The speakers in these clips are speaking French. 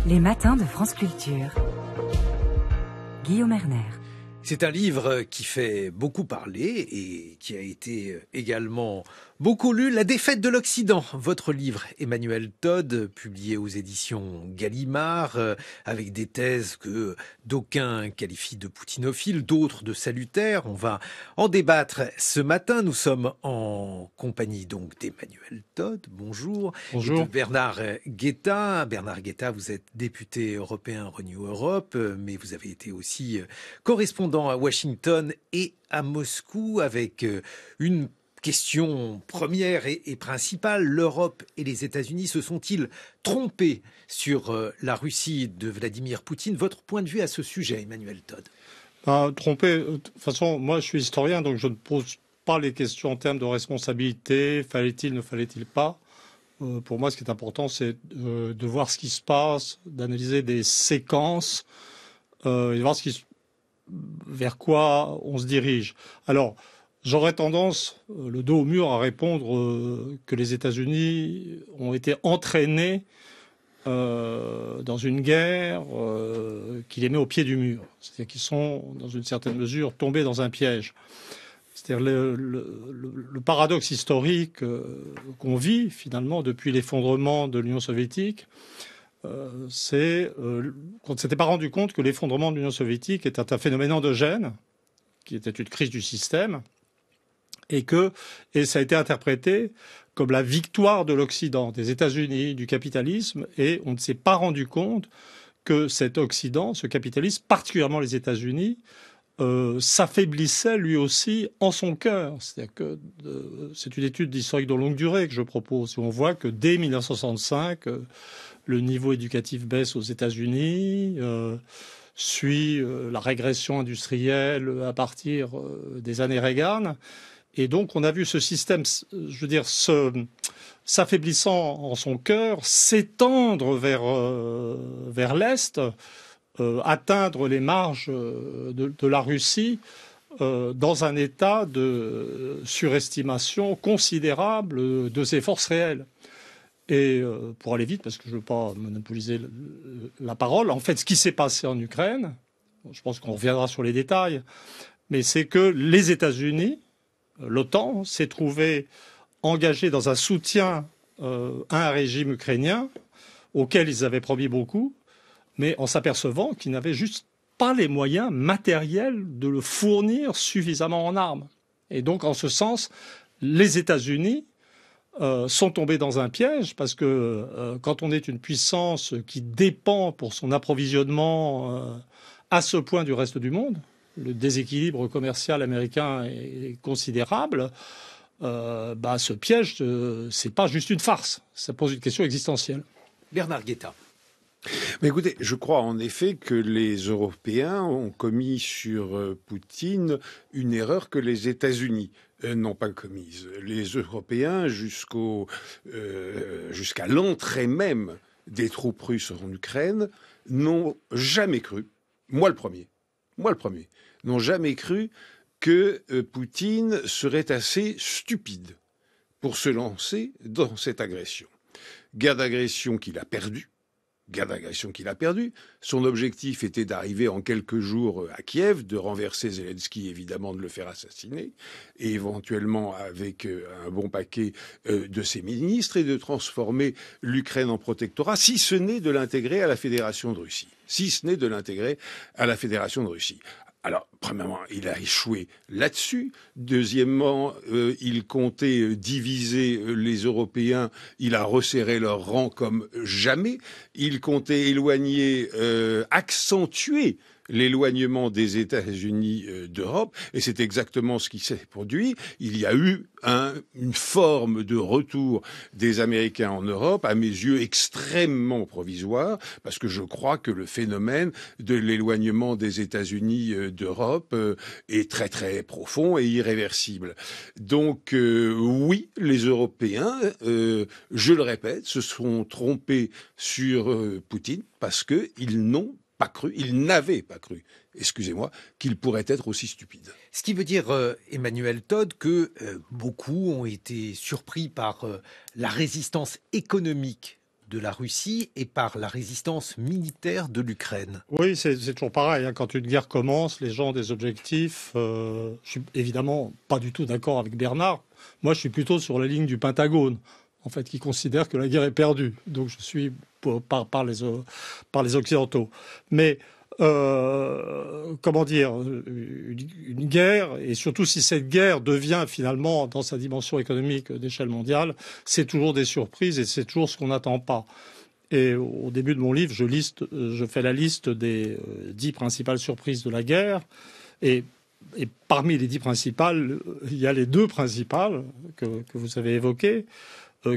Les matins de France Culture. Guillaume Erner. C'est un livre qui fait beaucoup parler et qui a été également beaucoup lu. La défaite de l'Occident, votre livre, Emmanuel Todd, publié aux éditions Gallimard, avec des thèses que d'aucuns qualifient de poutinophiles, d'autres de salutaires. On va en débattre ce matin. Nous sommes en compagnie donc d'Emmanuel Todd, bonjour, bonjour. Et de Bernard Guetta. Bernard Guetta, vous êtes député européen Renew Europe, mais vous avez été aussi correspondant à Washington et à Moscou avec une question première et principale. L'Europe et les États-Unis se sont-ils trompés sur la Russie de Vladimir Poutine? Votre point de vue à ce sujet, Emmanuel Todd? Trompés, de toute façon, moi je suis historien, donc je ne pose pas les questions en termes de responsabilité. Fallait-il, ne fallait-il pas? Pour moi, ce qui est important, c'est de voir ce qui se passe, d'analyser des séquences et de voir vers quoi on se dirige. Alors, j'aurais tendance, le dos au mur, à répondre que les États-Unis ont été entraînés dans une guerre qui les met au pied du mur. C'est-à-dire qu'ils sont, dans une certaine mesure, tombés dans un piège. C'est-à-dire le paradoxe historique qu'on vit, finalement, depuis l'effondrement de l'Union soviétique, c'est qu'on ne s'était pas rendu compte que l'effondrement de l'Union soviétique était un phénomène endogène, qui était une crise du système, et ça a été interprété comme la victoire de l'Occident, des États-Unis, du capitalisme, et on ne s'est pas rendu compte que cet Occident, ce capitalisme, particulièrement les États-Unis, s'affaiblissait lui aussi en son cœur. C'est-à-dire que c'est une étude d'historique de longue durée que je propose, où on voit que dès 1965, le niveau éducatif baisse aux États-Unis, suit la régression industrielle à partir des années Reagan. Et donc, on a vu ce système, je veux dire, s'affaiblissant en son cœur, s'étendre vers l'Est, atteindre les marges de la Russie dans un état de surestimation considérable de ses forces réelles. Et pour aller vite, parce que je ne veux pas monopoliser la parole, en fait, ce qui s'est passé en Ukraine, je pense qu'on reviendra sur les détails, mais c'est que les États-Unis, l'OTAN, s'est trouvé engagé dans un soutien à un régime ukrainien auquel ils avaient promis beaucoup, mais en s'apercevant qu'ils n'avaient juste pas les moyens matériels de le fournir suffisamment en armes. Et donc, en ce sens, les États-Unis sont tombés dans un piège, parce que quand on est une puissance qui dépend pour son approvisionnement à ce point du reste du monde, le déséquilibre commercial américain est considérable, ce piège, c'est pas juste une farce, ça pose une question existentielle. Bernard Guetta. Mais écoutez, je crois en effet que les Européens ont commis sur Poutine une erreur que les États-Unis n'ont pas commise. Les Européens, jusqu'à l'entrée même des troupes russes en Ukraine, n'ont jamais cru, moi le premier, n'ont jamais cru que Poutine serait assez stupide pour se lancer dans cette agression. Guerre d'agression qu'il a perdue. Son objectif était d'arriver en quelques jours à Kiev, de renverser Zelensky, évidemment, de le faire assassiner, et éventuellement avec un bon paquet de ses ministres, et de transformer l'Ukraine en protectorat, si ce n'est de l'intégrer à la Fédération de Russie. Alors, premièrement, il a échoué là-dessus. Deuxièmement, il comptait diviser les Européens. Il a resserré leurs rangs comme jamais. Il comptait accentuer l'éloignement des États-Unis d'Europe, et c'est exactement ce qui s'est produit. Il y a eu une forme de retour des Américains en Europe, à mes yeux extrêmement provisoire, parce que je crois que le phénomène de l'éloignement des États-Unis d'Europe est très très profond et irréversible. Donc oui, les Européens, je le répète, se sont trompés sur Poutine parce qu'ils n'avaient pas cru, qu'il pourrait être aussi stupide. Ce qui veut dire, Emmanuel Todd, que beaucoup ont été surpris par la résistance économique de la Russie et par la résistance militaire de l'Ukraine. Oui, c'est toujours pareil. Hein. Quand une guerre commence, les gens ont des objectifs. Je suis évidemment pas du tout d'accord avec Bernard. Moi, je suis plutôt sur la ligne du Pentagone, en fait, qui considère que la guerre est perdue. Donc, je suis par les Occidentaux. Mais comment dire, une guerre, et surtout si cette guerre devient finalement, dans sa dimension économique d'échelle mondiale, c'est toujours des surprises et c'est toujours ce qu'on n'attend pas. Et au début de mon livre, je fais la liste des 10 principales surprises de la guerre. Et parmi les 10 principales, il y a les 2 principales que vous avez évoquées,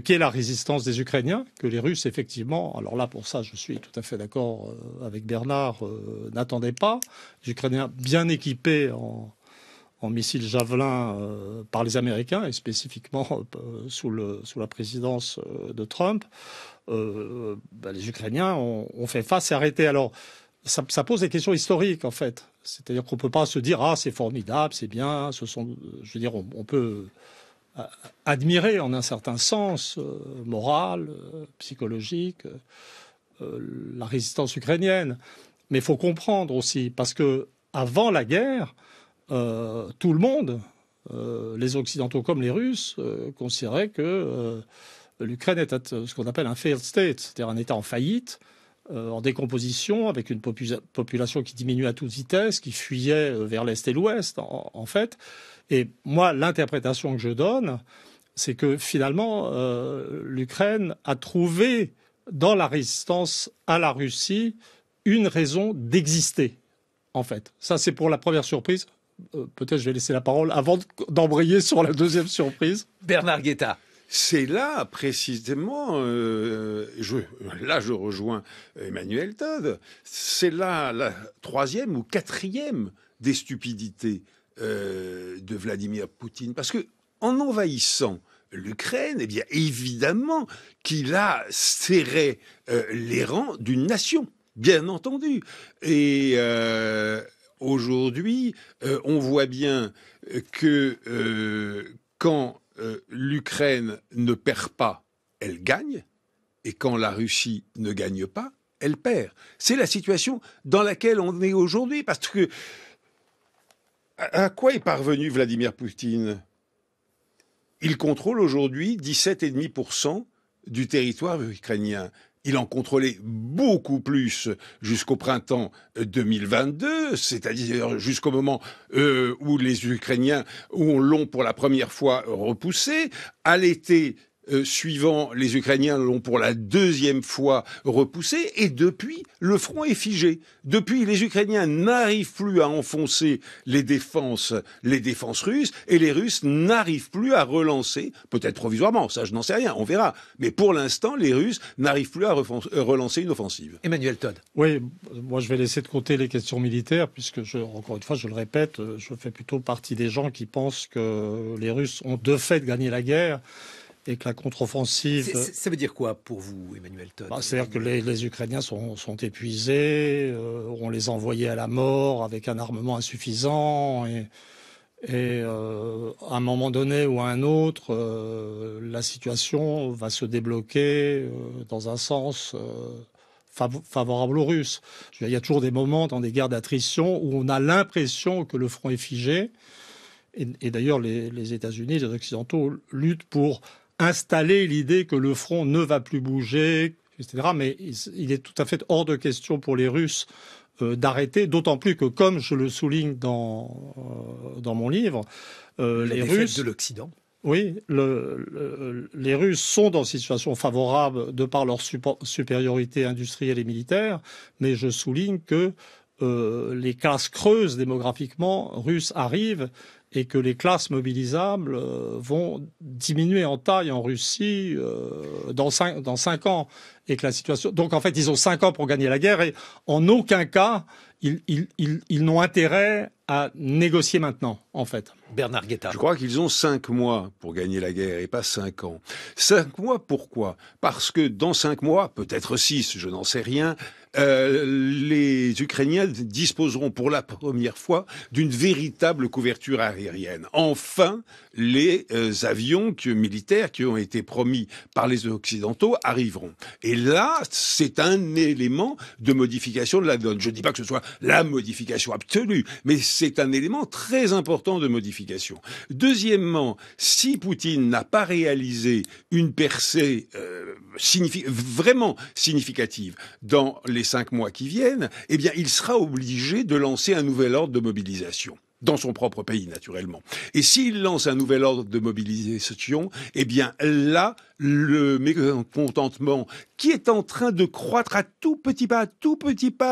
qui est la résistance des Ukrainiens, que les Russes, effectivement, alors là, pour ça, je suis tout à fait d'accord avec Bernard, n'attendaient pas. Les Ukrainiens bien équipés en missiles Javelin par les Américains, et spécifiquement sous la présidence de Trump, les Ukrainiens ont fait face et arrêté. Alors, ça pose des questions historiques, en fait. C'est-à-dire qu'on ne peut pas se dire « Ah, c'est formidable, c'est bien ». Je veux dire, on peut admirer en un certain sens moral, psychologique, la résistance ukrainienne. Mais il faut comprendre aussi, parce que avant la guerre, tout le monde, les Occidentaux comme les Russes, considéraient que l'Ukraine était ce qu'on appelle un failed state, c'est-à-dire un État en faillite, en décomposition, avec une population qui diminue à toute vitesse, qui fuyait vers l'Est et l'Ouest, en fait. Et moi, l'interprétation que je donne, c'est que finalement, l'Ukraine a trouvé dans la résistance à la Russie une raison d'exister, en fait. Ça, c'est pour la première surprise. Peut-être je vais laisser la parole avant d'embrayer sur la deuxième surprise. Bernard Guetta. C'est là, précisément, là je rejoins Emmanuel Todd, c'est là la 3e ou 4e des stupidités de Vladimir Poutine. Parce que en envahissant l'Ukraine, eh bien évidemment qu'il a serré les rangs d'une nation, bien entendu. Et aujourd'hui, on voit bien que quand l'Ukraine ne perd pas, elle gagne, et quand la Russie ne gagne pas, elle perd. C'est la situation dans laquelle on est aujourd'hui, parce que à quoi est parvenu Vladimir Poutine ? Il contrôle aujourd'hui 17,5% du territoire ukrainien. Il en contrôlait beaucoup plus jusqu'au printemps 2022, c'est-à-dire jusqu'au moment où les Ukrainiens l'ont pour la première fois repoussé. À l'été suivant, les Ukrainiens l'ont pour la 2e fois repoussé, et depuis, le front est figé. Depuis, les Ukrainiens n'arrivent plus à enfoncer les défenses russes, et les Russes n'arrivent plus à relancer, peut-être provisoirement, ça je n'en sais rien, on verra. Mais pour l'instant, les Russes n'arrivent plus à relancer une offensive. Emmanuel Todd. Oui, moi je vais laisser de côté les questions militaires, puisque encore une fois, je le répète, je fais plutôt partie des gens qui pensent que les Russes ont de fait gagné la guerre, et que la contre-offensive... Ça veut dire quoi pour vous, Emmanuel Todd ? C'est-à-dire que les Ukrainiens sont épuisés, on les a envoyés à la mort avec un armement insuffisant, et à un moment donné ou à un autre, la situation va se débloquer dans un sens favorable aux Russes. Il y a toujours des moments dans des guerres d'attrition où on a l'impression que le front est figé, et d'ailleurs les États-Unis, les Occidentaux luttent pour installer l'idée que le front ne va plus bouger, etc. Mais il est tout à fait hors de question pour les Russes d'arrêter, d'autant plus que, comme je le souligne dans mon livre, les Russes de l'Occident. Oui, les Russes sont dans une situation favorable de par leur supériorité industrielle et militaire, mais je souligne que les classes creuses démographiquement russes arrivent, et que les classes mobilisables vont diminuer en taille en Russie dans 5 ans. Et que la situation... Donc en fait, ils ont 5 ans pour gagner la guerre, et en aucun cas, ils n'ont intérêt à négocier maintenant, en fait. Bernard Guetta. Je crois qu'ils ont 5 mois pour gagner la guerre et pas 5 ans. 5 mois, pourquoi ? Parce que dans 5 mois, peut-être 6, je n'en sais rien, les Ukrainiens disposeront pour la première fois d'une véritable couverture aérienne. Enfin, les avions militaires qui ont été promis par les Occidentaux arriveront. Et là, c'est un élément de modification de la donne. Je ne dis pas que ce soit la modification absolue, mais c'est un élément très important de modification. Deuxièmement, si Poutine n'a pas réalisé une percée vraiment significative dans les 5 mois qui viennent, eh bien, il sera obligé de lancer un nouvel ordre de mobilisation. Dans son propre pays, naturellement. Et s'il lance un nouvel ordre de mobilisation, eh bien là, le mécontentement qui est en train de croître à tout petit pas,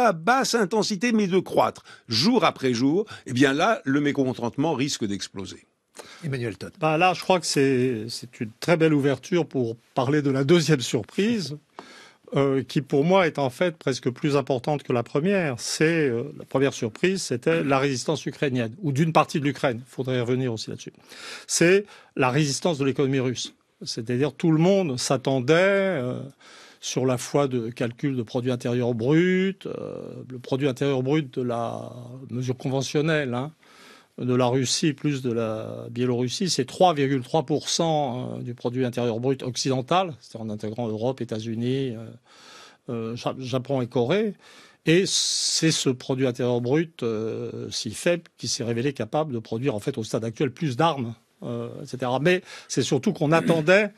à basse intensité, mais de croître jour après jour, eh bien là, le mécontentement risque d'exploser. Emmanuel Todd. Là, je crois que c'est une très belle ouverture pour parler de la deuxième surprise. Qui pour moi est en fait presque plus importante que la première. La première surprise, c'était la résistance ukrainienne, ou d'une partie de l'Ukraine. Il faudrait revenir aussi là-dessus. C'est la résistance de l'économie russe. C'est-à-dire tout le monde s'attendait sur la foi de calcul de produit intérieur brut, le produit intérieur brut de la mesure conventionnelle, de la Russie plus de la Biélorussie, c'est 3,3% du produit intérieur brut occidental, c'est-à-dire en intégrant Europe, États-Unis, Japon et Corée. Et c'est ce produit intérieur brut si faible qui s'est révélé capable de produire en fait au stade actuel plus d'armes, etc. Mais c'est surtout qu'on attendait.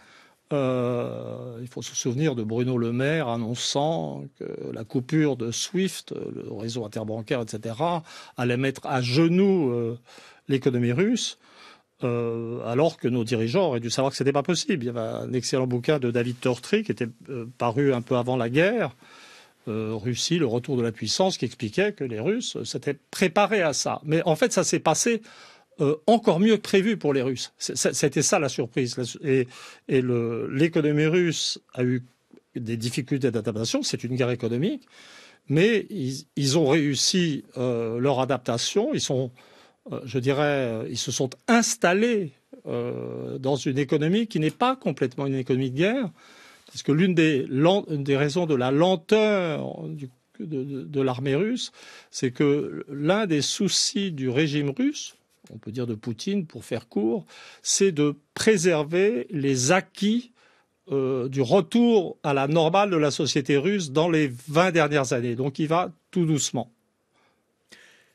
Il faut se souvenir de Bruno Le Maire annonçant que la coupure de SWIFT, le réseau interbancaire, etc., allait mettre à genoux l'économie russe, alors que nos dirigeants auraient dû savoir que ce n'était pas possible. Il y avait un excellent bouquin de David Tortry qui était paru un peu avant la guerre, Russie, le retour de la puissance, qui expliquait que les Russes s'étaient préparés à ça. Mais en fait, ça s'est passé encore mieux que prévu pour les Russes. C'était ça la surprise. Et l'économie russe a eu des difficultés d'adaptation. C'est une guerre économique. Mais ils ont réussi leur adaptation. Ils se sont installés dans une économie qui n'est pas complètement une économie de guerre. Parce que l'une des raisons de la lenteur de l'armée russe, c'est que l'un des soucis du régime russe, on peut dire de Poutine pour faire court, c'est de préserver les acquis du retour à la normale de la société russe dans les 20 dernières années. Donc il va tout doucement.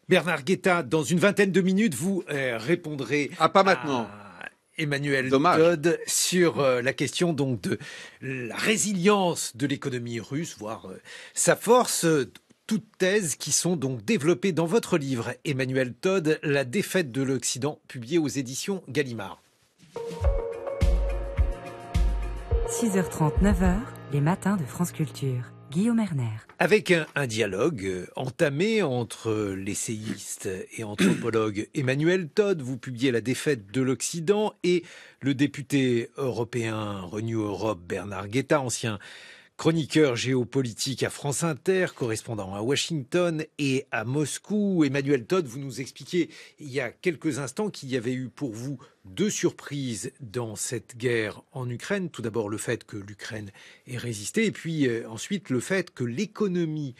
Bernard Guetta, dans une vingtaine de minutes, vous répondrez pas maintenant. À Emmanuel Dommage. Todd sur la question donc de la résilience de l'économie russe, voire sa force. Toutes thèses qui sont donc développées dans votre livre, Emmanuel Todd, La défaite de l'Occident, publié aux éditions Gallimard. 6h30, 9h, les matins de France Culture. Guillaume Erner. Avec un dialogue entamé entre l'essayiste et anthropologue Emmanuel Todd, vous publiez La défaite de l'Occident, et le député européen Renew Europe Bernard Guetta, ancien chroniqueur géopolitique à France Inter, correspondant à Washington et à Moscou. Emmanuel Todd, vous nous expliquiez il y a quelques instants qu'il y avait eu pour vous 2 surprises dans cette guerre en Ukraine. Tout d'abord le fait que l'Ukraine ait résisté, et puis ensuite le fait que l'économie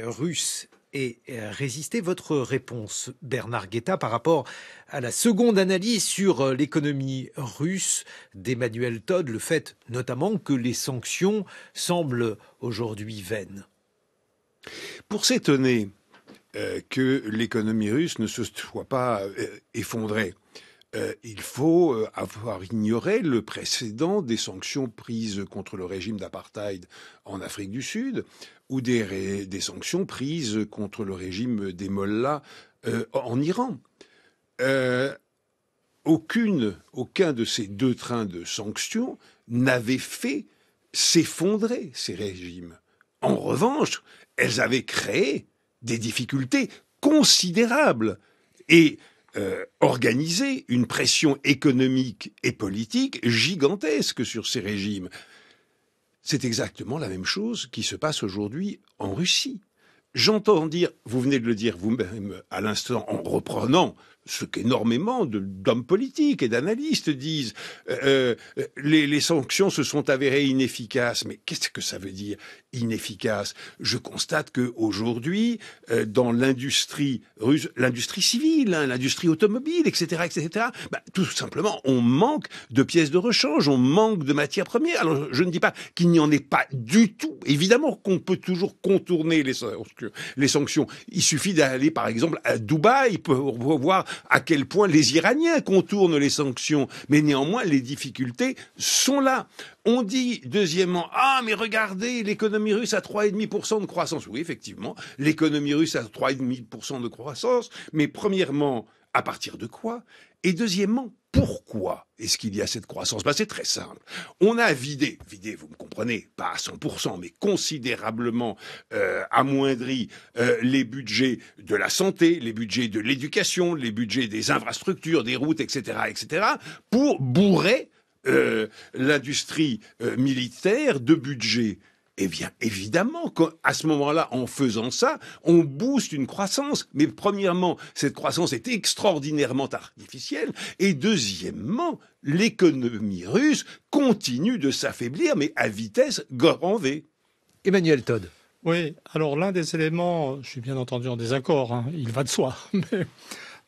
russe ait résisté. Votre réponse, Bernard Guetta, par rapport à la seconde analyse sur l'économie russe d'Emmanuel Todd, le fait notamment que les sanctions semblent aujourd'hui vaines. Pour s'étonner que l'économie russe ne se soit pas effondrée, il faut avoir ignoré le précédent des sanctions prises contre le régime d'apartheid en Afrique du Sud, ou des sanctions prises contre le régime des mollahs en Iran. Aucun de ces 2 trains de sanctions n'avait fait s'effondrer ces régimes. En revanche, elles avaient créé des difficultés considérables et organisé une pression économique et politique gigantesque sur ces régimes. C'est exactement la même chose qui se passe aujourd'hui en Russie. J'entends dire, vous venez de le dire vous-même à l'instant en reprenant ce qu'énormément d'hommes politiques et d'analystes disent. Les sanctions se sont avérées inefficaces. Mais qu'est-ce que ça veut dire, inefficaces? Je constate qu'aujourd'hui, dans l'industrie russe, l'industrie civile, l'industrie automobile, etc., tout simplement, on manque de pièces de rechange, on manque de matières premières. Alors, je ne dis pas qu'il n'y en ait pas du tout. Évidemment qu'on peut toujours contourner les sanctions. Il suffit d'aller, par exemple, à Dubaï pour voir à quel point les Iraniens contournent les sanctions. Mais néanmoins, les difficultés sont là. On dit, deuxièmement, mais regardez, l'économie russe a 3,5% de croissance. Oui, effectivement, l'économie russe a 3,5% de croissance. Mais premièrement, à partir de quoi? Et deuxièmement, pourquoi est-ce qu'il y a cette croissance? C'est très simple. On a vidé, vous me comprenez, pas à 100%, mais considérablement amoindri les budgets de la santé, les budgets de l'éducation, les budgets des infrastructures, des routes, etc., pour bourrer l'industrie militaire de budget. Eh bien, évidemment, qu'à ce moment-là, en faisant ça, on booste une croissance. Mais premièrement, cette croissance est extraordinairement artificielle. Et deuxièmement, l'économie russe continue de s'affaiblir, mais à vitesse grand V. Emmanuel Todd. Oui, alors l'un des éléments, je suis bien entendu en désaccord, il va de soi, mais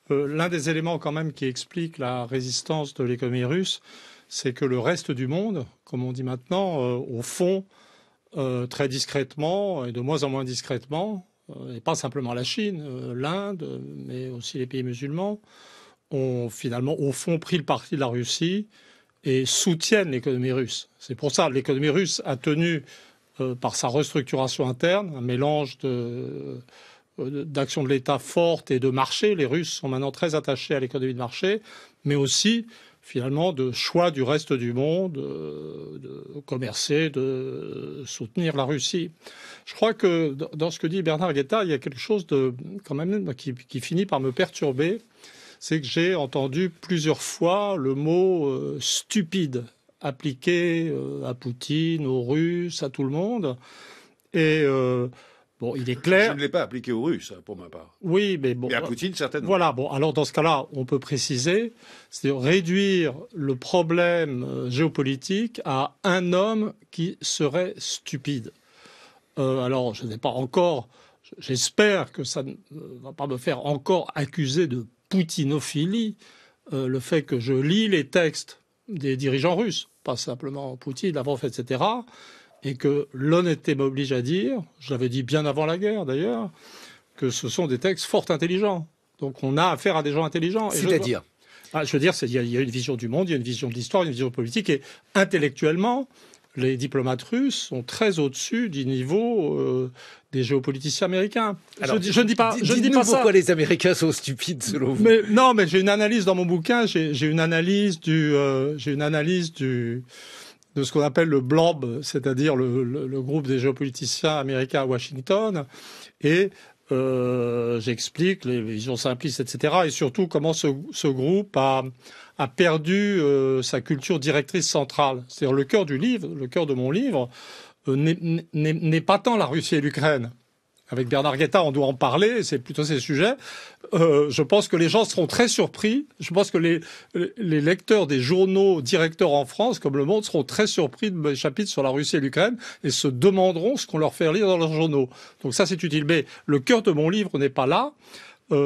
l'un des éléments quand même qui explique la résistance de l'économie russe, c'est que le reste du monde, comme on dit maintenant, au fond, très discrètement et de moins en moins discrètement, et pas simplement la Chine, l'Inde, mais aussi les pays musulmans, ont finalement au fond pris le parti de la Russie et soutiennent l'économie russe. C'est pour ça que l'économie russe a tenu par sa restructuration interne, un mélange d'action de l'État forte et de marché. Les Russes sont maintenant très attachés à l'économie de marché, mais aussi finalement de choix du reste du monde, de commercer, de soutenir la Russie. Je crois que dans ce que dit Bernard Guetta, il y a quelque chose de quand même qui finit par me perturber. C'est que j'ai entendu plusieurs fois le mot stupide appliqué à Poutine, aux Russes, à tout le monde. Et bon, il est clair. Je ne l'ai pas appliqué aux Russes, pour ma part. Oui, mais bon. Et à Poutine, certainement. Voilà, bon, alors dans ce cas-là, on peut préciser, c'est réduire le problème géopolitique à un homme qui serait stupide. Alors, je n'ai pas encore, j'espère que ça ne va pas me faire encore accuser de poutinophilie, le fait que je lis les textes des dirigeants russes, pas simplement Poutine, Lavrov, etc., et que l'honnêteté m'oblige à dire, je l'avais dit bien avant la guerre d'ailleurs, que ce sont des textes fort intelligents. Donc on a affaire à des gens intelligents. C'est-à-dire je veux dire, il y a une vision du monde, il y a une vision de l'histoire, une vision politique, et intellectuellement, les diplomates russes sont très au-dessus du niveau des géopoliticiens américains. Alors, je ne dis pas, ça. Pourquoi les Américains sont stupides selon vous? Mais j'ai une analyse dans mon bouquin. J'ai une analyse de ce qu'on appelle le blob, c'est-à-dire le groupe des géopoliticiens américains à Washington, et j'explique les visions simplistes, etc., et surtout comment ce groupe a perdu sa culture directrice centrale. C'est-à-dire le cœur de mon livre, n'est pas tant la Russie et l'Ukraine. Avec Bernard Guetta, on doit en parler, c'est plutôt ces sujets. Je pense que les gens seront très surpris. Je pense que les lecteurs des journaux directeurs en France, comme Le Monde, seront très surpris de mes chapitres sur la Russie et l'Ukraine et se demanderont ce qu'on leur fait lire dans leurs journaux. Donc ça, c'est utile. Mais le cœur de mon livre n'est pas là.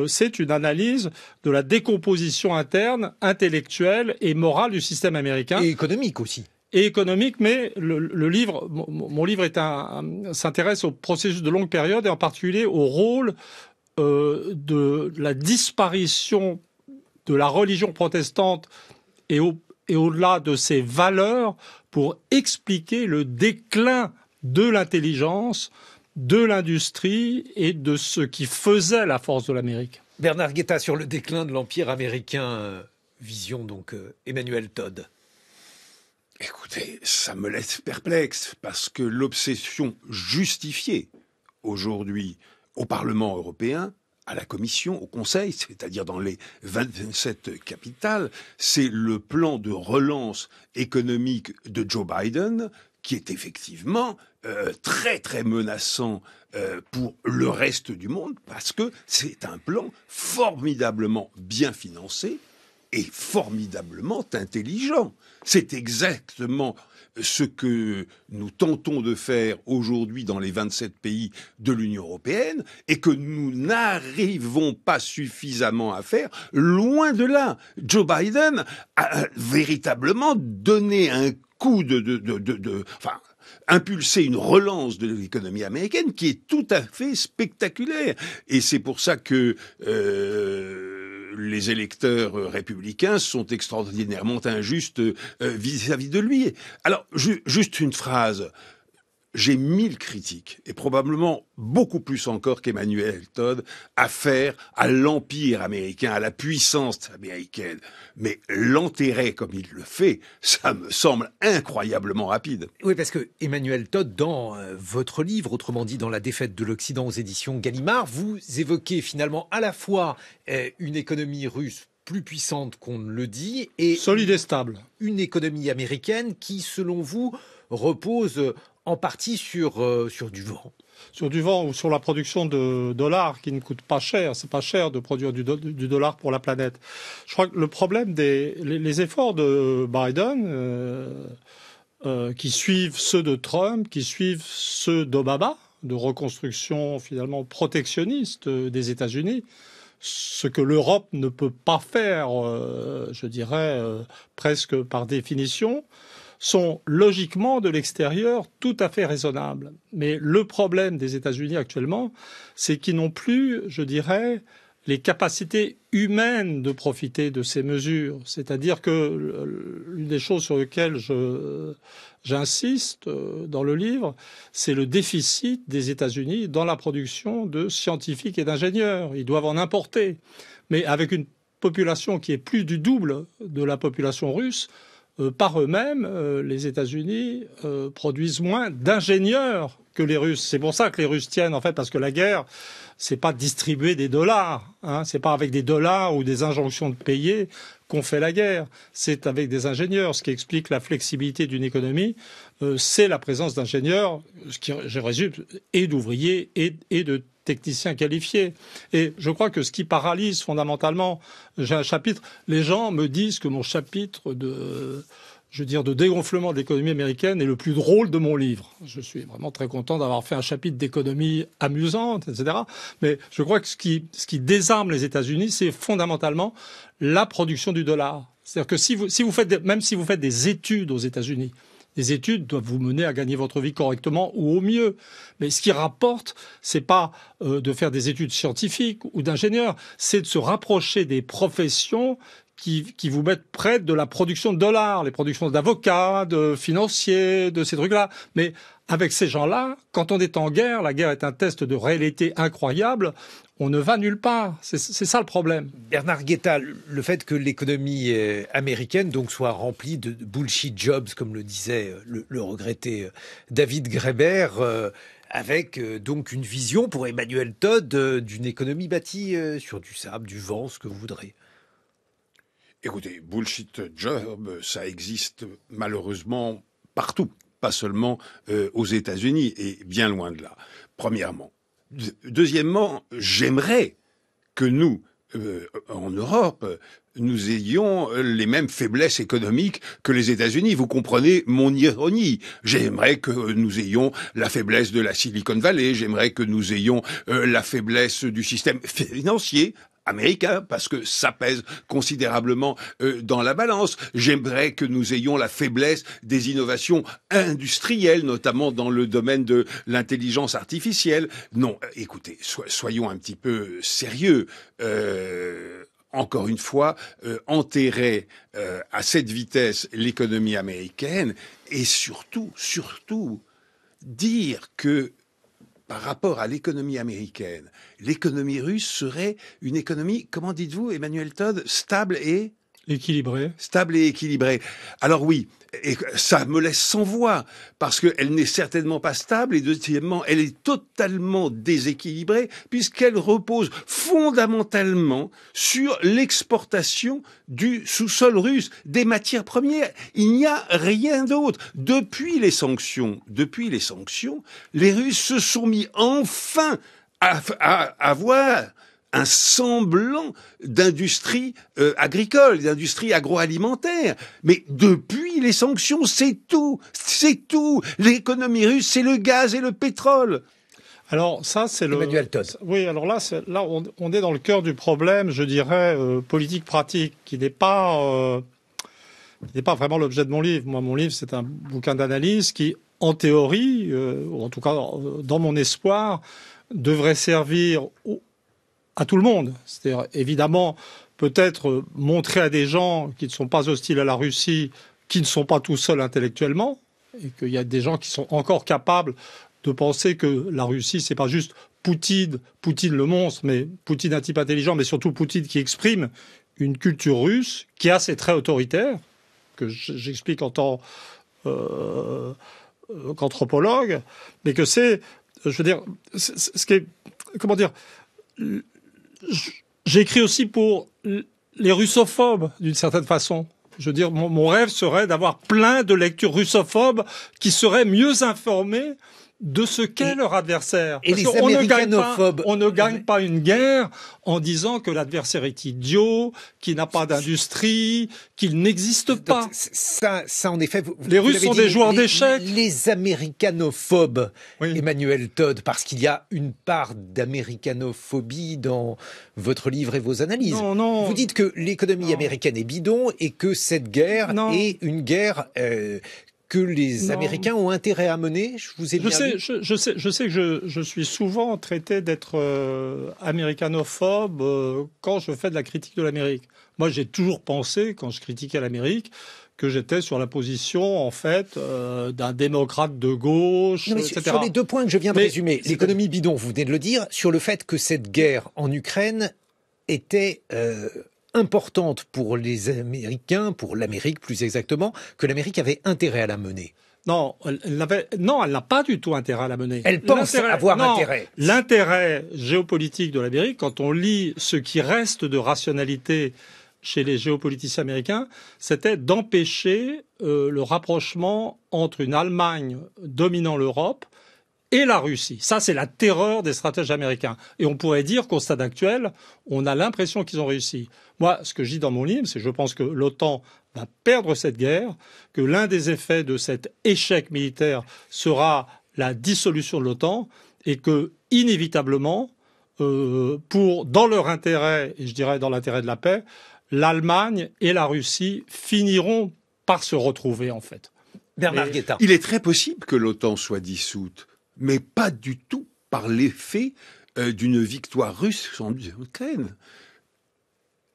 C'est une analyse de la décomposition interne, intellectuelle et morale du système américain. Et économique aussi. Et économique, mais le livre, mon livre s'intéresse au processus de longue période et en particulier au rôle de la disparition de la religion protestante et au-delà de ses valeurs pour expliquer le déclin de l'intelligence, de l'industrie et de ce qui faisait la force de l'Amérique. Bernard Guetta sur le déclin de l'Empire américain, vision donc Emmanuel Todd. Écoutez, ça me laisse perplexe, parce que l'obsession justifiée aujourd'hui au Parlement européen, à la Commission, au Conseil, c'est-à-dire dans les 27 capitales, c'est le plan de relance économique de Joe Biden qui est effectivement très très menaçant pour le reste du monde, parce que c'est un plan formidablement bien financé et formidablement intelligent. C'est exactement ce que nous tentons de faire aujourd'hui dans les 27 pays de l'Union européenne et que nous n'arrivons pas suffisamment à faire. Loin de là, Joe Biden a véritablement donné un coup enfin, impulser une relance de l'économie américaine qui est tout à fait spectaculaire. Et c'est pour ça que les électeurs républicains sont extraordinairement injustes vis-à-vis de lui. Alors, juste une phrase. J'ai 1000 critiques, et probablement beaucoup plus encore qu'Emmanuel Todd, à faire à l'empire américain, à la puissance américaine. Mais l'enterrer comme il le fait, ça me semble incroyablement rapide. Oui, parce que Emmanuel Todd, dans votre livre, autrement dit dans La défaite de l'Occident aux éditions Gallimard, vous évoquez finalement à la fois une économie russe plus puissante qu'on ne le dit, et solide et stable. Une économie américaine qui, selon vous, repose en partie sur du vent. Sur du vent ou sur la production de dollars qui ne coûte pas cher. C'est pas cher de produire du dollar pour la planète. Je crois que le problème les efforts de Biden, qui suivent ceux de Trump, qui suivent ceux d'Obama, de reconstruction finalement protectionniste des États-Unis, ce que l'Europe ne peut pas faire, je dirais, presque par définition, sont logiquement de l'extérieur tout à fait raisonnables. Mais le problème des États-Unis actuellement, c'est qu'ils n'ont plus, je dirais, les capacités humaines de profiter de ces mesures. C'est-à-dire que l'une des choses sur lesquelles j'insiste dans le livre, c'est le déficit des États-Unis dans la production de scientifiques et d'ingénieurs. Ils doivent en importer. Mais avec une population qui est plus du double de la population russe, par eux-mêmes, les États-Unis produisent moins d'ingénieurs que les Russes. C'est pour ça que les Russes tiennent, en fait, parce que la guerre, c'est pas distribuer des dollars, hein, c'est pas avec des dollars ou des injonctions de payer qu'on fait la guerre. C'est avec des ingénieurs. Ce qui explique la flexibilité d'une économie, c'est la présence d'ingénieurs, ce qui, je résume, et d'ouvriers et de techniciens qualifiés. Et je crois que ce qui paralyse fondamentalement, j'ai un chapitre, les gens me disent que mon chapitre de dégonflement de l'économie américaine est le plus drôle de mon livre. Je suis vraiment très content d'avoir fait un chapitre d'économie amusante, etc. Mais je crois que ce qui désarme les États-Unis, c'est fondamentalement la production du dollar. C'est-à-dire que si vous faites des études aux États-Unis, les études doivent vous mener à gagner votre vie correctement ou au mieux. Mais ce qui rapporte, c'est pas de faire des études scientifiques ou d'ingénieurs, c'est de se rapprocher des professions qui vous mettent près de la production de dollars, les productions d'avocats, de financiers, de ces trucs-là. Mais avec ces gens-là, quand on est en guerre, la guerre est un test de réalité incroyable, on ne va nulle part. C'est ça le problème. Bernard Guetta, le fait que l'économie américaine donc soit remplie de bullshit jobs, comme le disait le regretté David Graeber, avec donc une vision pour Emmanuel Todd d'une économie bâtie sur du sable, du vent, ce que vous voudrez. Écoutez, bullshit job, ça existe malheureusement partout, pas seulement aux États-Unis, et bien loin de là, premièrement. Deuxièmement, j'aimerais que nous, en Europe, nous ayons les mêmes faiblesses économiques que les États-Unis. Vous comprenez mon ironie. J'aimerais que nous ayons la faiblesse de la Silicon Valley, j'aimerais que nous ayons la faiblesse du système financier américain, parce que ça pèse considérablement dans la balance. J'aimerais que nous ayons la faiblesse des innovations industrielles, notamment dans le domaine de l'intelligence artificielle. Non, écoutez, soyons un petit peu sérieux. Encore une fois, enterrer à cette vitesse l'économie américaine et surtout dire que par rapport à l'économie américaine, l'économie russe serait une économie, comment dites-vous, Emmanuel Todd, stable et Équilibré. Stable et équilibrée. Alors oui, et ça me laisse sans voix, parce qu'elle n'est certainement pas stable, et deuxièmement, elle est totalement déséquilibrée, puisqu'elle repose fondamentalement sur l'exportation du sous-sol russe, des matières premières. Il n'y a rien d'autre. Depuis les sanctions, les Russes se sont mis enfin à avoir un semblant d'industrie agricole, d'industrie agroalimentaire. Mais depuis les sanctions, c'est tout. L'économie russe, c'est le gaz et le pétrole. Alors ça, c'est Emmanuel Todd. Oui, alors là, on est dans le cœur du problème, je dirais, politique-pratique, qui n'est pas vraiment l'objet de mon livre. Moi, mon livre, c'est un bouquin d'analyse qui, en théorie, ou en tout cas dans mon espoir, devrait servir à tout le monde. C'est-à-dire, évidemment, peut-être montrer à des gens qui ne sont pas hostiles à la Russie, qui ne sont pas tout seuls intellectuellement, et qu'il y a des gens qui sont encore capables de penser que la Russie, c'est pas juste Poutine le monstre, mais Poutine un type intelligent, mais surtout Poutine qui exprime une culture russe qui a ses traits autoritaires, que j'explique en tant qu'anthropologue, mais que c'est, je veux dire, ce qui est, comment dire, j'ai écrit aussi pour les russophobes, d'une certaine façon. Je veux dire, mon rêve serait d'avoir plein de lectures russophobes qui seraient mieux informées de ce qu'est leur adversaire. Et parce les américanophobes. On ne gagne pas une guerre en disant que l'adversaire est idiot, qu'il n'a pas d'industrie, qu'il n'existe pas. Donc, ça, en effet, les Russes sont des joueurs d'échecs. Les américanophobes, oui. Emmanuel Todd, parce qu'il y a une part d'américanophobie dans votre livre et vos analyses. Non. Vous dites que l'économie américaine est bidon et que cette guerre est une guerre que les Américains ont intérêt à mener. Je vous ai bien lu. Je sais que je suis souvent traité d'être américanophobe quand je fais de la critique de l'Amérique. Moi, j'ai toujours pensé, quand je critiquais l'Amérique, que j'étais sur la position, en fait, d'un démocrate de gauche, non, mais etc. Sur les deux points que je viens de résumer, l'économie bidon, vous venez de le dire, sur le fait que cette guerre en Ukraine était importante pour les Américains, pour l'Amérique plus exactement, que l'Amérique avait intérêt à la mener. Non, elle n'a pas du tout intérêt à la mener. Elle pense avoir intérêt. L'intérêt géopolitique de l'Amérique, quand on lit ce qui reste de rationalité chez les géopoliticiens américains, c'était d'empêcher le rapprochement entre une Allemagne dominant l'Europe et la Russie. Ça, c'est la terreur des stratèges américains. Et on pourrait dire qu'au stade actuel, on a l'impression qu'ils ont réussi. Moi, ce que je dis dans mon livre, c'est que je pense que l'OTAN va perdre cette guerre, que l'un des effets de cet échec militaire sera la dissolution de l'OTAN, et que, inévitablement, dans leur intérêt, et je dirais dans l'intérêt de la paix, l'Allemagne et la Russie finiront par se retrouver, en fait. Bernard Guetta. Il est très possible que l'OTAN soit dissoute, mais pas du tout par l'effet d'une victoire russe en Ukraine.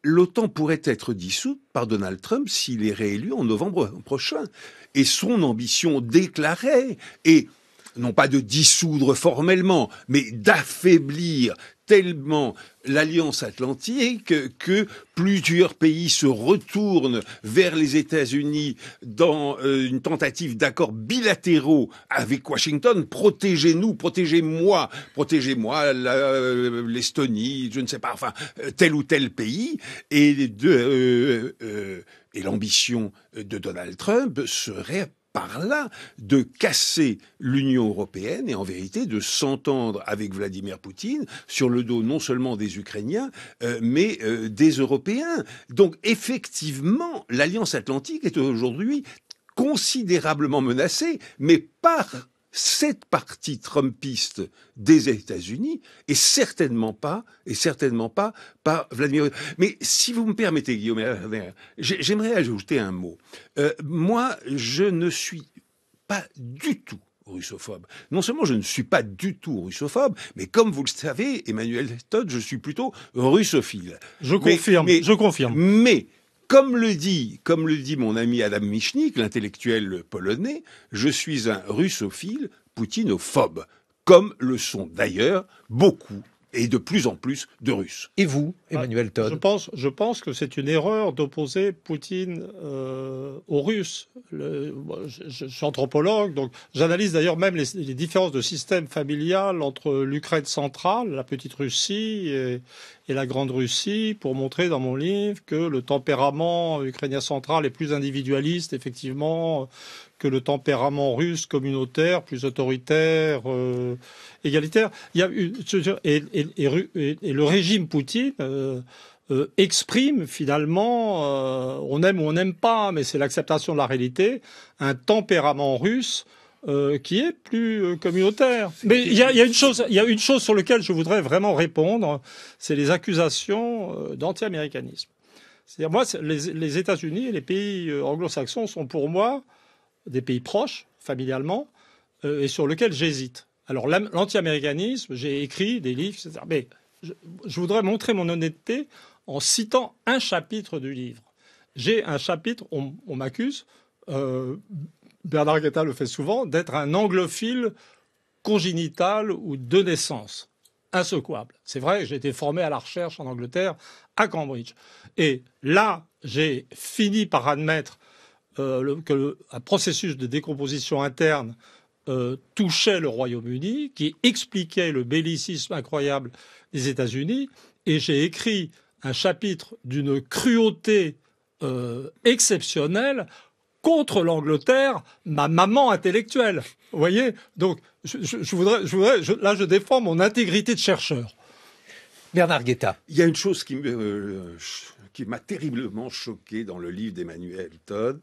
L'OTAN pourrait être dissoute par Donald Trump s'il est réélu en novembre prochain. Et son ambition déclarée est non pas de dissoudre formellement, mais d'affaiblir tellement l'Alliance Atlantique que plusieurs pays se retournent vers les États-Unis dans une tentative d'accords bilatéraux avec Washington. Protégez-nous, protégez-moi, l'Estonie, je ne sais pas, enfin tel ou tel pays. Et l'ambition de Donald Trump serait par là de casser l'Union européenne et en vérité de s'entendre avec Vladimir Poutine sur le dos non seulement des Ukrainiens mais des Européens. Donc effectivement, l'Alliance Atlantique est aujourd'hui considérablement menacée, mais par cette partie trumpiste des États-Unis et certainement pas par Vladimir. Mais si vous me permettez, Guillaume, j'aimerais ajouter un mot. Moi, je ne suis pas du tout russophobe. Non seulement je ne suis pas du tout russophobe, mais comme vous le savez, Emmanuel Todd, je suis plutôt russophile. Je confirme. Mais comme le dit mon ami Adam Michnik, l'intellectuel polonais, je suis un russophile poutinophobe, comme le sont d'ailleurs beaucoup et de plus en plus de Russes. Et vous, Emmanuel Todd? Je pense que c'est une erreur d'opposer Poutine aux Russes. Je suis anthropologue, donc j'analyse d'ailleurs même les différences de système familial entre l'Ukraine centrale, la petite Russie et la grande Russie, pour montrer dans mon livre que le tempérament ukrainien central est plus individualiste, effectivement, que le tempérament russe communautaire, plus autoritaire, égalitaire. Il y a et le régime Poutine exprime finalement, on aime ou on n'aime pas, mais c'est l'acceptation de la réalité, un tempérament russe qui est plus communautaire. Mais il y a une chose sur laquelle je voudrais vraiment répondre, c'est les accusations d'anti-américanisme. C'est-à-dire, moi, les États-Unis et les pays anglo-saxons sont pour moi des pays proches, familialement, et sur lesquels j'hésite. Alors, l'anti-américanisme, j'ai écrit des livres, etc. Mais je voudrais montrer mon honnêteté en citant un chapitre du livre. J'ai un chapitre, on m'accuse, Bernard Guetta le fait souvent, d'être un anglophile congénital ou de naissance, insecouable. C'est vrai que j'ai été formé à la recherche en Angleterre, à Cambridge. Et là, j'ai fini par admettre un processus de décomposition interne touchait le Royaume-Uni, qui expliquait le bellicisme incroyable des États-Unis, et j'ai écrit un chapitre d'une cruauté exceptionnelle contre l'Angleterre, ma maman intellectuelle. Vous voyez? Donc, là, je défends mon intégrité de chercheur. Bernard Guetta. Il y a une chose qui m'a terriblement choqué dans le livre d'Emmanuel Todd,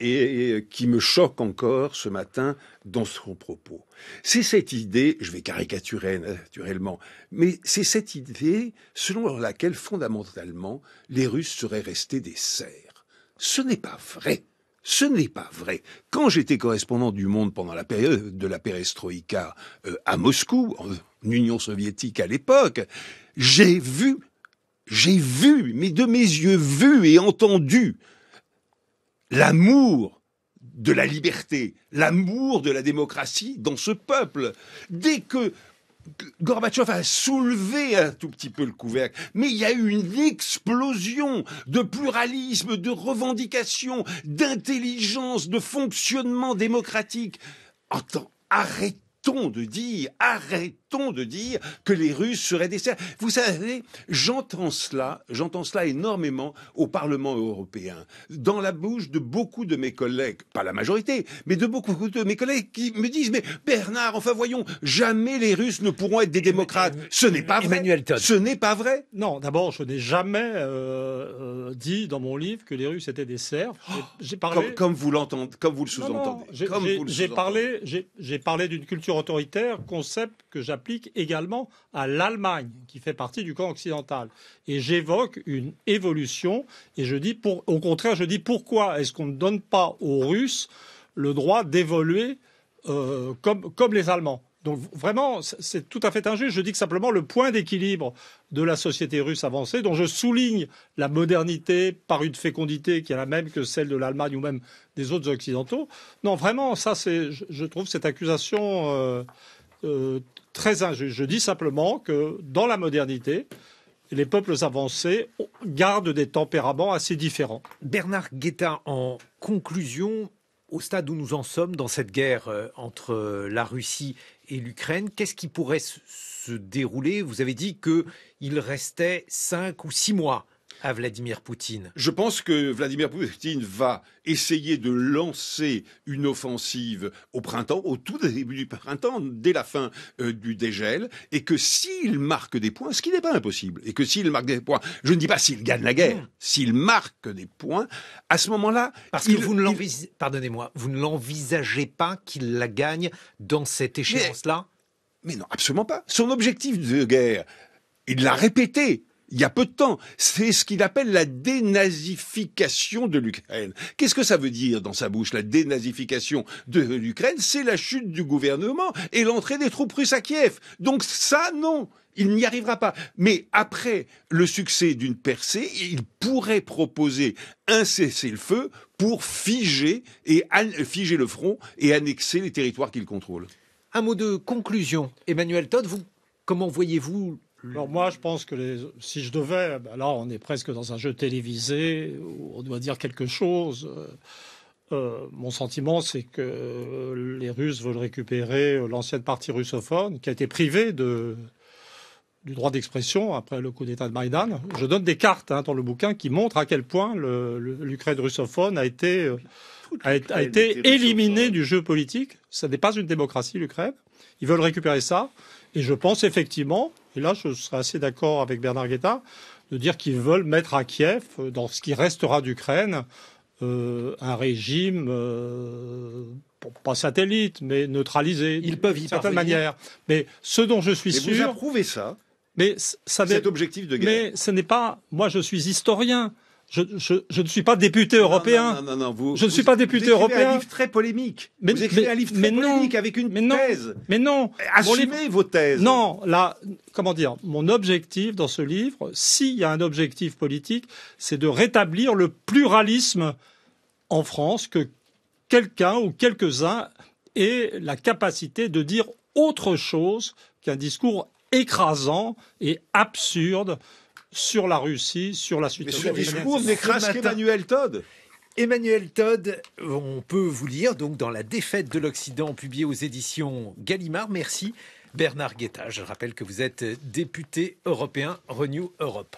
et qui me choque encore ce matin dans son propos. C'est cette idée, je vais caricaturer naturellement, mais c'est cette idée selon laquelle fondamentalement les Russes seraient restés des serfs. Ce n'est pas vrai. Ce n'est pas vrai. Quand j'étais correspondant du Monde pendant la période de la perestroïka à Moscou, en Union soviétique à l'époque, j'ai vu, mais de mes yeux vus et entendus, l'amour de la liberté, l'amour de la démocratie dans ce peuple. Dès que Gorbatchev a soulevé un tout petit peu le couvercle, mais il y a eu une explosion de pluralisme, de revendications, d'intelligence, de fonctionnement démocratique. Arrêtons de dire que les Russes seraient des serfs. Vous savez, j'entends cela énormément au Parlement européen, dans la bouche de beaucoup de mes collègues, pas la majorité, mais de beaucoup de mes collègues qui me disent « Mais Bernard, enfin voyons, jamais les Russes ne pourront être des démocrates. » Ce n'est pas vrai. Emmanuel Todd. Ce n'est pas vrai. Non, d'abord, je n'ai jamais dit dans mon livre que les Russes étaient des serfs. J'ai parlé... Comme vous l'entendez, comme vous le sous-entendez. J'ai parlé d'une culture autoritaire, concept que j'applique également à l'Allemagne, qui fait partie du camp occidental. Et j'évoque une évolution, et au contraire, je dis pourquoi est-ce qu'on ne donne pas aux Russes le droit d'évoluer comme les Allemands. Donc vraiment, c'est tout à fait injuste. Je dis que simplement le point d'équilibre de la société russe avancée, dont je souligne la modernité par une fécondité qui est la même que celle de l'Allemagne ou même des autres occidentaux. Non, vraiment, ça, je trouve cette accusation très injuste. Je dis simplement que dans la modernité, les peuples avancés gardent des tempéraments assez différents. Bernard Guetta, en conclusion, au stade où nous en sommes dans cette guerre entre la Russie et l'Ukraine, qu'est-ce qui pourrait se dérouler? Vous avez dit qu'il restait 5 ou 6 mois à Vladimir Poutine. Je pense que Vladimir Poutine va essayer de lancer une offensive au printemps, au tout début du printemps, dès la fin du dégel, et que s'il marque des points, ce qui n'est pas impossible, et que s'il marque des points, je ne dis pas s'il gagne la guerre, s'il marque des points, à ce moment-là... Parce que vous ne l'envisagez pas qu'il la gagne dans cette échéance-là? Mais non, absolument pas. Son objectif de guerre, il l'a répété il y a peu de temps, c'est ce qu'il appelle la dénazification de l'Ukraine. Qu'est-ce que ça veut dire dans sa bouche, la dénazification de l'Ukraine? C'est la chute du gouvernement et l'entrée des troupes russes à Kiev. Donc ça, non, il n'y arrivera pas. Mais après le succès d'une percée, il pourrait proposer un cessez-le-feu pour figer le front et annexer les territoires qu'il contrôle. Un mot de conclusion. Emmanuel Todd, comment voyez-vous Alors moi, je pense que si je devais, là, on est presque dans un jeu télévisé où on doit dire quelque chose. Mon sentiment, c'est que les Russes veulent récupérer l'ancienne partie russophone qui a été privée du droit d'expression après le coup d'État de Maïdan. Je donne des cartes dans le bouquin qui montrent à quel point l'Ukraine russophone a été éliminée du jeu politique. Ça n'est pas une démocratie, l'Ukraine. Ils veulent récupérer ça. Et je pense effectivement, et là je serais assez d'accord avec Bernard Guetta, de dire qu'ils veulent mettre à Kiev, dans ce qui restera d'Ukraine, un régime, pas satellite, mais neutralisé. Ils peuvent y d'une certaine parvenir. manière. Mais ce dont je suis Et vous sûr... approuvez ça, Mais cet objectif de guerre? Mais ce n'est pas... Moi, je suis historien. Je ne suis pas député européen. Non. Je ne suis pas député vous écrivez européen. un livre très polémique. Mais- Vous écrivez mais- un livre mais très non. polémique avec une thèse. Mais non. Mon livre- Assumez vos thèses. Non, là, comment dire, mon objectif dans ce livre, s'il y a un objectif politique, c'est de rétablir le pluralisme en France, que quelqu'un ou quelques-uns aient la capacité de dire autre chose qu'un discours écrasant et absurde sur la Russie, sur la Mais situation. ce discours n'écrase matin- qu'Emmanuel Todd. Emmanuel Todd, on peut vous lire donc dans La défaite de l'Occident, publié aux éditions Gallimard. Merci Bernard Guetta. Je rappelle que vous êtes député européen Renew Europe.